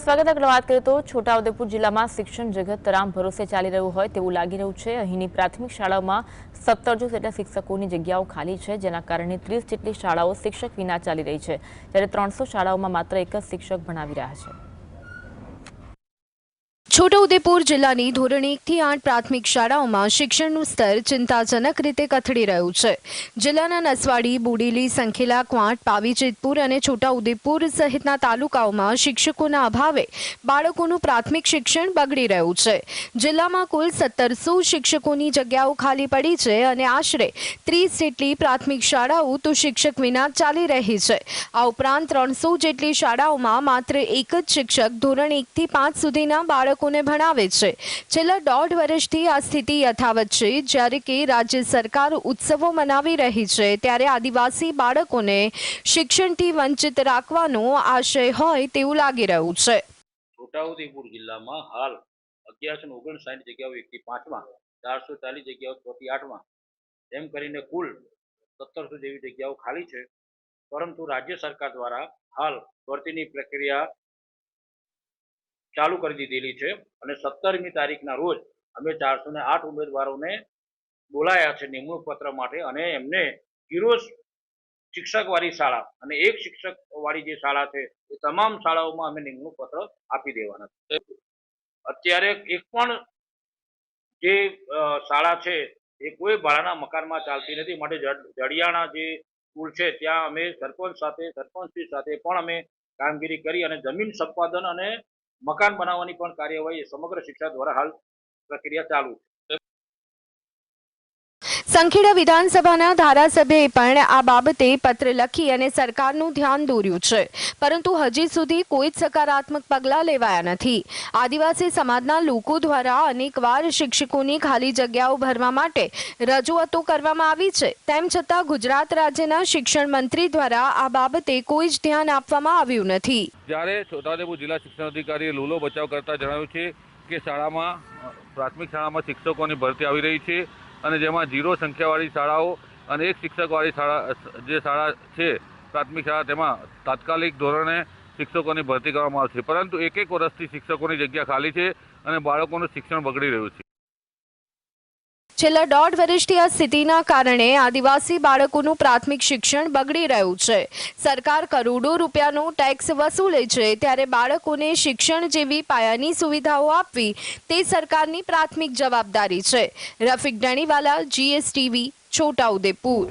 સ્વાગત આગળ વાત કરીએ તો છોટાઉદેપુર જિલ્લામાં શિક્ષણ જગત રામ ભરોસે ચાલી રહ્યું હોય તેવું લાગી રહ્યું છે। અહીંની પ્રાથમિક શાળાઓમાં 1700 જેટલા શિક્ષકોની જગ્યાઓ ખાલી છે, જેના કારણે 30 જેટલી શાળાઓ શિક્ષક વિના ચાલી રહી છે, જ્યારે 300 શાળાઓમાં માત્ર એક જ શિક્ષક ભણાવી રહ્યા છે। છોટાઉદેપુર જિલ્લાની ધોરણ 1 થી 8 પ્રાથમિક શાળાઓમાં શિક્ષણનું સ્તર ચિંતાજનક રીતે કથળી રહ્યું છે। જિલ્લાના નસવાડી, બોડેલી, સંખેલા, ક્વાંટ, પાવી, જેતપુર અને છોટાઉદેપુર સહિતના તાલુકાઓમાં શિક્ષકોના અભાવે બાળકોનું પ્રાથમિક શિક્ષણ બગડી રહ્યું છે। જિલ્લામાં કુલ 1700 શિક્ષકોની જગ્યાઓ ખાલી પડી છે અને આશરે 30 જેટલી પ્રાથમિક શાળાઓ તો શિક્ષક વિના ચાલી રહી છે। આ ઉપરાંત 300 જેટલી શાળાઓમાં માત્ર એક જ શિક્ષક ધોરણ 1 થી 5 સુધીના બાળકો ભણાવે છે। છેલ્લા 1.5 વર્ષથી આ સ્થિતિ યથાવત છે। જ્યારે કે રાજ્ય સરકાર ઉત્સવો મનાવી રહી છે, ત્યારે આદિવાસી બાળકોને શિક્ષણથી વંચિત રાખવાનો આશય હોય તેવું લાગી રહ્યું છે। છોટાઉદેપુર જિલ્લામાં હાલ 1159 જગ્યાઓ 1 થી 5માં, 440 જગ્યાઓ 6 થી 8માં, એમ કરીને કુલ 1700 જેવી જગ્યાઓ ખાલી છે। પરંતુ રાજ્ય સરકાર દ્વારા હાલ ભરતીની પ્રક્રિયા ચાલુ કરી દીધેલી છે અને 17મી તારીખના રોજ અમે 408 ઉમેદવારોને બોલાયા છે નિમણૂક પત્ર માટે, અને એમને કિરોસ શિક્ષકવાળી શાળા અને એક શિક્ષકવાળી જે શાળા છે એ તમામ શાળાઓમાં અમે નિમણૂક પત્ર આપી દેવાના છે। અત્યારે એક પણ જે શાળા છે એ કોઈ ભાડાના મકાનમાં ચાલતી નથી, માટે જડિયાણા જે સ્કૂલ છે ત્યાં અમે સરપંચશ્રી સાથે પણ અમે કામગીરી કરી અને જમીન સંપાદન અને મકાન બનાવવાની પણ કાર્યવાહી સમગ્ર શિક્ષા દ્વારા હાલ પ્રક્રિયા ચાલુ છે। સંખેડા વિધાનસભાના ધારાસભ્યએ પણ આ બાબતે પત્ર લખી અને સરકારનું ધ્યાન દોર્યું છે, પરંતુ હજી સુધી કોઈ જ સકારાત્મક પગલાં લેવાયા નથી। આદિવાસી સમાજના લોકો દ્વારા અનેકવાર શિક્ષકોની ખાલી જગ્યાઓ ભરવા માટે રજૂઆતો કરવામાં આવી છે, તેમ છતાં ગુજરાત રાજ્યના શિક્ષણ મંત્રી દ્વારા આ બાબતે કોઈ જ ધ્યાન આપવામાં આવ્યું નથી। જ્યારે છોટાઉદેપુર જિલ્લા શિક્ષણ અધિકારીએ લૂલો બચાવ કરતા જણાવ્યું છે કે શાળામાં પ્રાથમિક શાળામાં શિક્ષકોની ભરતી આવી રહી છે અને જેમાં 0 સંખ્યાવાળી શાળાઓ અને એક શિક્ષકવાળી શાળા જે શાળા છે પ્રાથમિક શાળા, તેમાં તાત્કાલિક ધોરણે શિક્ષકોની ભરતી કરવામાં આવશે, પરંતુ એક વર્ષથી શિક્ષકોની જગ્યા ખાલી છે અને બાળકોનું શિક્ષણ બગડી રહ્યું છે। છેલ્લા 1.5 વર્ષથી આ સ્થિતિના કારણે આદિવાસી બાળકોનું પ્રાથમિક શિક્ષણ બગડી રહ્યું છે। સરકાર કરોડો રૂપિયાનો ટેક્સ વસૂલે છે, ત્યારે બાળકોને શિક્ષણ જેવી પાયાની સુવિધાઓ આપવી તે સરકારની પ્રાથમિક જવાબદારી છે। રફીક ડણીવાલા, GSTV, છોટાઉદેપુર।